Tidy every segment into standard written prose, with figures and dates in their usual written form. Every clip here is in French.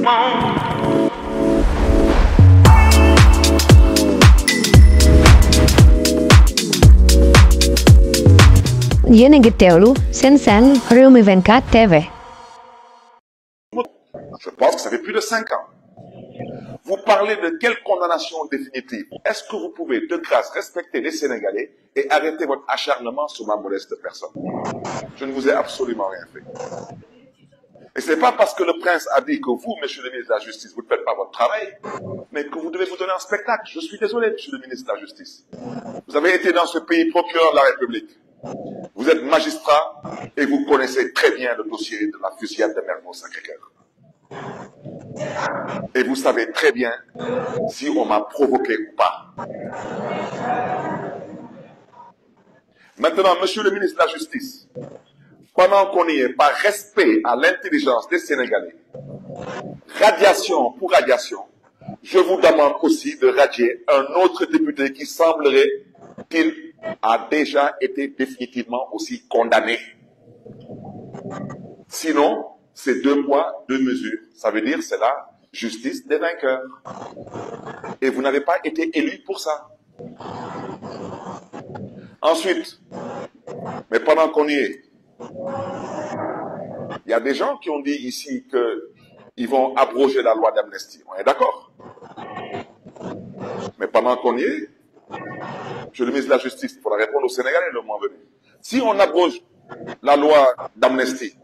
yéen a ngi teewlu seen Rewmi 24 TV. Je pense que ça fait plus de 5 ans. Vous parlez de quelle condamnation définitive? Est-ce que vous pouvez, de grâce, respecter les Sénégalais et arrêter votre acharnement sur ma modeste personne? Je ne vous ai absolument rien fait. Et ce n'est pas parce que le prince a dit que vous, monsieur le ministre de la Justice, vous ne faites pas votre travail, mais que vous devez vous donner un spectacle. Je suis désolé, monsieur le ministre de la Justice. Vous avez été dans ce pays procureur de la République. Vous êtes magistrat et vous connaissez très bien le dossier de la fusillade de Mermoz Sacré-Cœur. Et vous savez très bien si on m'a provoqué ou pas. Maintenant, monsieur le ministre de la Justice, pendant qu'on y est, par respect à l'intelligence des Sénégalais, radiation pour radiation, je vous demande aussi de radier un autre député qui semblerait qu'il a déjà été définitivement aussi condamné. Sinon, c'est 2 poids, 2 mesures. Ça veut dire c'est la justice des vainqueurs. Et vous n'avez pas été élu pour ça. Ensuite, mais pendant qu'on y est, il y a des gens qui ont dit ici qu'ils vont abroger la loi d'amnistie. On est d'accord? Mais pendant qu'on y est, je le ministre de la Justice, il faudra répondre aux Sénégalais le moment venu. Si on abroge la loi d'amnistie,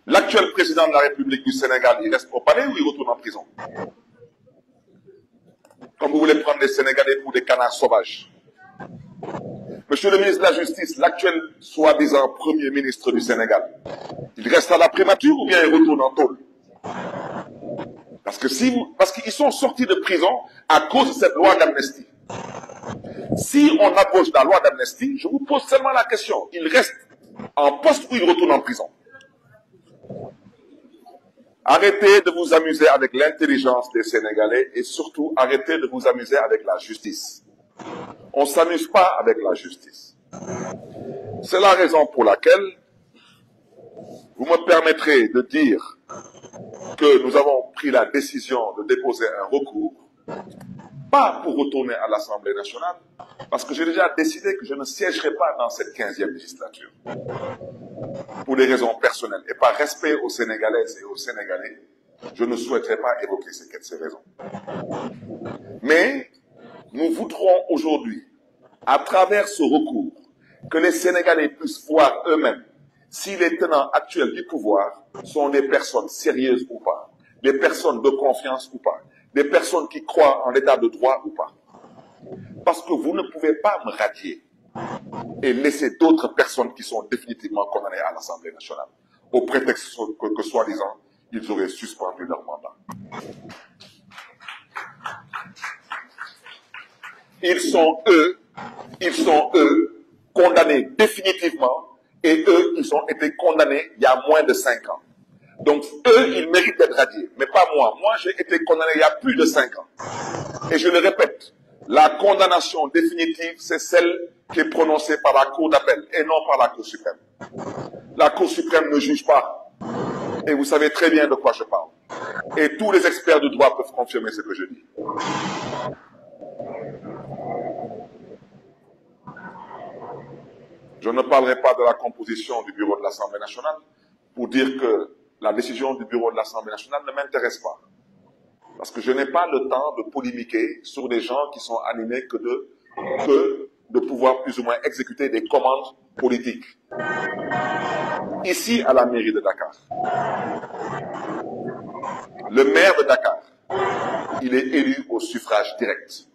l'actuel président de la République du Sénégal, il reste au palais ou il retourne en prison? Comme vous voulez prendre les Sénégalais pour des canards sauvages. Monsieur le ministre de la Justice, l'actuel soi-disant premier ministre du Sénégal, il reste à la primature ou bien il retourne en tôle? Parce qu'ils sont sortis de prison à cause de cette loi d'amnistie. Si on abroge la loi d'amnistie, je vous pose seulement la question, il reste en poste ou il retourne en prison? Arrêtez de vous amuser avec l'intelligence des Sénégalais et surtout arrêtez de vous amuser avec la justice. On ne s'amuse pas avec la justice. C'est la raison pour laquelle vous me permettrez de dire que nous avons pris la décision de déposer un recours, pas pour retourner à l'Assemblée nationale, parce que j'ai déjà décidé que je ne siégerai pas dans cette 15e législature, pour des raisons personnelles, et par respect aux Sénégalaises et aux Sénégalais, je ne souhaiterais pas évoquer ces raisons. Mais nous voudrons aujourd'hui, à travers ce recours, que les Sénégalais puissent voir eux-mêmes si les tenants actuels du pouvoir sont des personnes sérieuses ou pas, des personnes de confiance ou pas, des personnes qui croient en l'état de droit ou pas. Parce que vous ne pouvez pas me radier et laisser d'autres personnes qui sont définitivement condamnées à l'Assemblée nationale, au prétexte que soi-disant, ils auraient suspendu leur mandat. Ils sont eux, condamnés définitivement, et eux, ils ont été condamnés il y a moins de 5 ans. Donc, eux, ils méritent d'être radiés, mais pas moi. Moi, j'ai été condamné il y a plus de 5 ans. Et je le répète, la condamnation définitive, c'est celle qui est prononcée par la Cour d'appel et non par la Cour suprême. La Cour suprême ne juge pas. Et vous savez très bien de quoi je parle. Et tous les experts du droit peuvent confirmer ce que je dis. Je ne parlerai pas de la composition du bureau de l'Assemblée nationale pour dire que la décision du bureau de l'Assemblée nationale ne m'intéresse pas. Parce que je n'ai pas le temps de polémiquer sur des gens qui sont animés que de pouvoir plus ou moins exécuter des commandes politiques. Ici, à la mairie de Dakar, le maire de Dakar, il est élu au suffrage direct.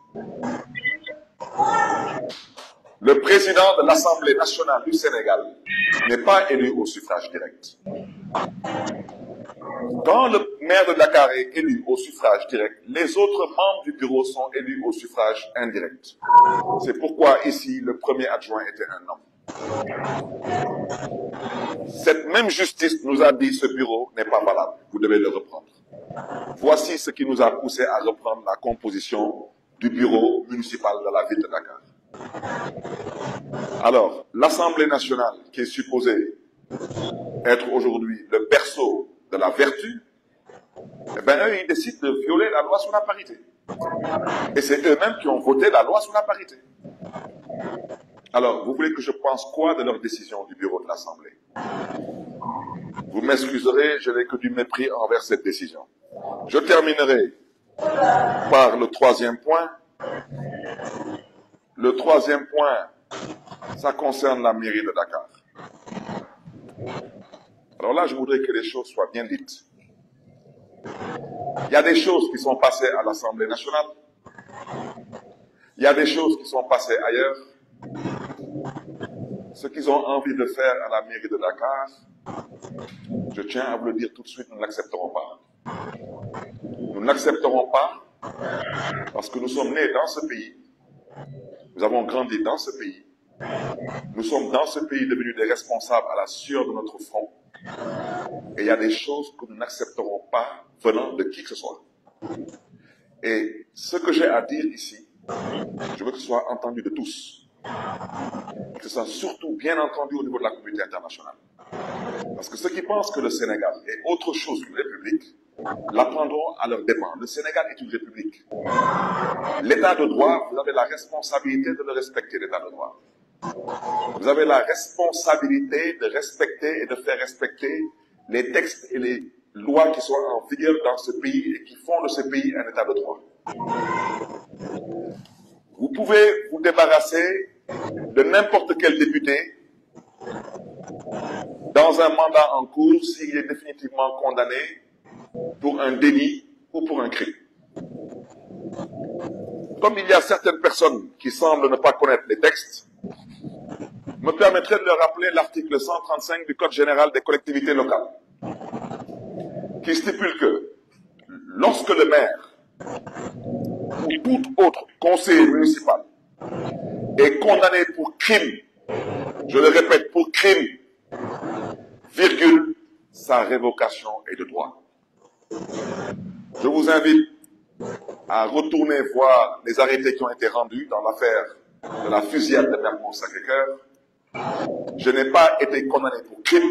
Le président de l'Assemblée nationale du Sénégal n'est pas élu au suffrage direct. Quand le maire de Dakar est élu au suffrage direct, les autres membres du bureau sont élus au suffrage indirect. C'est pourquoi ici, le premier adjoint était un homme. Cette même justice nous a dit ce bureau n'est pas valable, vous devez le reprendre. Voici ce qui nous a poussé à reprendre la composition du bureau municipal de la ville de Dakar. Alors, l'Assemblée nationale, qui est supposée être aujourd'hui le berceau de la vertu, eh bien, eux, ils décident de violer la loi sur la parité. Et c'est eux-mêmes qui ont voté la loi sur la parité. Alors, vous voulez que je pense quoi de leur décision du bureau de l'Assemblée? Vous m'excuserez, je n'ai que du mépris envers cette décision. Je terminerai par le troisième point. Le troisième point, ça concerne la mairie de Dakar. Alors là, je voudrais que les choses soient bien dites. Il y a des choses qui sont passées à l'Assemblée nationale. Il y a des choses qui sont passées ailleurs. Ce qu'ils ont envie de faire à la mairie de Dakar, je tiens à vous le dire tout de suite, nous ne l'accepterons pas. Nous ne l'accepterons pas parce que nous sommes nés dans ce pays. Nous avons grandi dans ce pays. Nous sommes dans ce pays devenus des responsables à la sueur de notre front. Et il y a des choses que nous n'accepterons pas venant de qui que ce soit. Et ce que j'ai à dire ici, je veux que ce soit entendu de tous. Que ce soit surtout bien entendu au niveau de la communauté internationale. Parce que ceux qui pensent que le Sénégal est autre chose qu'une république, l'apprendront à leur dépens. Le Sénégal est une république. L'état de droit, vous avez la responsabilité de le respecter, l'état de droit. Vous avez la responsabilité de respecter et de faire respecter les textes et les lois qui sont en vigueur dans ce pays et qui font de ce pays un état de droit. Vous pouvez vous débarrasser de n'importe quel député dans un mandat en cours s'il est définitivement condamné pour un délit ou pour un crime. Comme il y a certaines personnes qui semblent ne pas connaître les textes, me permettrait de leur rappeler l'article 135 du Code général des collectivités locales, qui stipule que lorsque le maire ou tout autre conseiller municipal est condamné pour crime, je le répète, pour crime, virgule, sa révocation est de droit. Je vous invite à retourner voir les arrêtés qui ont été rendus dans l'affaire de la fusillade de Mermoz-Sacré-Cœur. Je n'ai pas été condamné pour crime,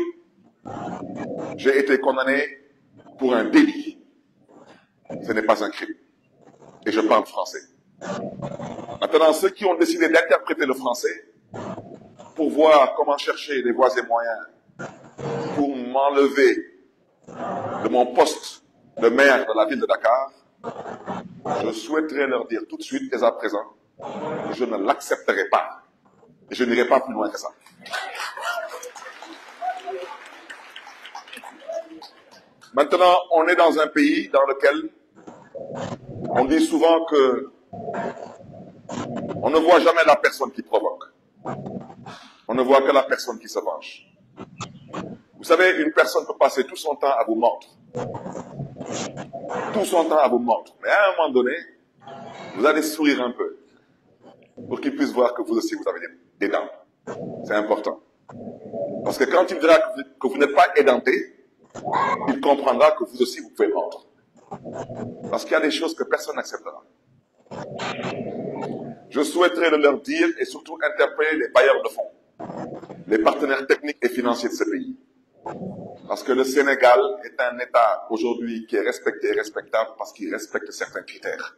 j'ai été condamné pour un délit. Ce n'est pas un crime. Et je parle français. Maintenant, ceux qui ont décidé d'interpréter le français pour voir comment chercher des voies et moyens pour m'enlever de mon poste de maire de la ville de Dakar, je souhaiterais leur dire tout de suite, dès à présent, que je ne l'accepterai pas. Et je n'irai pas plus loin que ça. Maintenant, on est dans un pays dans lequel on dit souvent que on ne voit jamais la personne qui provoque. On ne voit que la personne qui se venge. Vous savez, une personne peut passer tout son temps à vous mordre. Tout son temps à vous mordre. Mais à un moment donné, vous allez sourire un peu pour qu'il puisse voir que vous aussi, vous avez des dents. C'est important. Parce que quand il verra que vous n'êtes pas édenté, il comprendra que vous aussi, vous pouvez mordre. Parce qu'il y a des choses que personne n'acceptera. Je souhaiterais leur dire et surtout interpeller les bailleurs de fonds, les partenaires techniques et financiers de ce pays. Parce que le Sénégal est un État aujourd'hui qui est respecté et respectable parce qu'il respecte certains critères.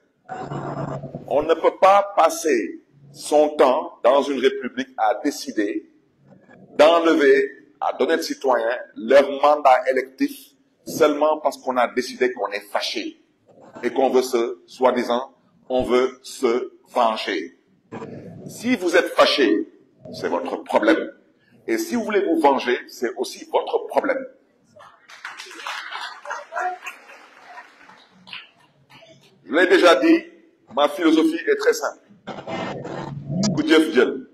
On ne peut pas passer son temps dans une république à décider d'enlever à d'honnêtes citoyens leur mandat électif seulement parce qu'on a décidé qu'on est fâché et qu'on veut soi-disant, on veut se venger. Si vous êtes fâché, c'est votre problème. Et si vous voulez vous venger, c'est aussi votre problème. Je l'ai déjà dit, ma philosophie est très simple. Ku jëf jël,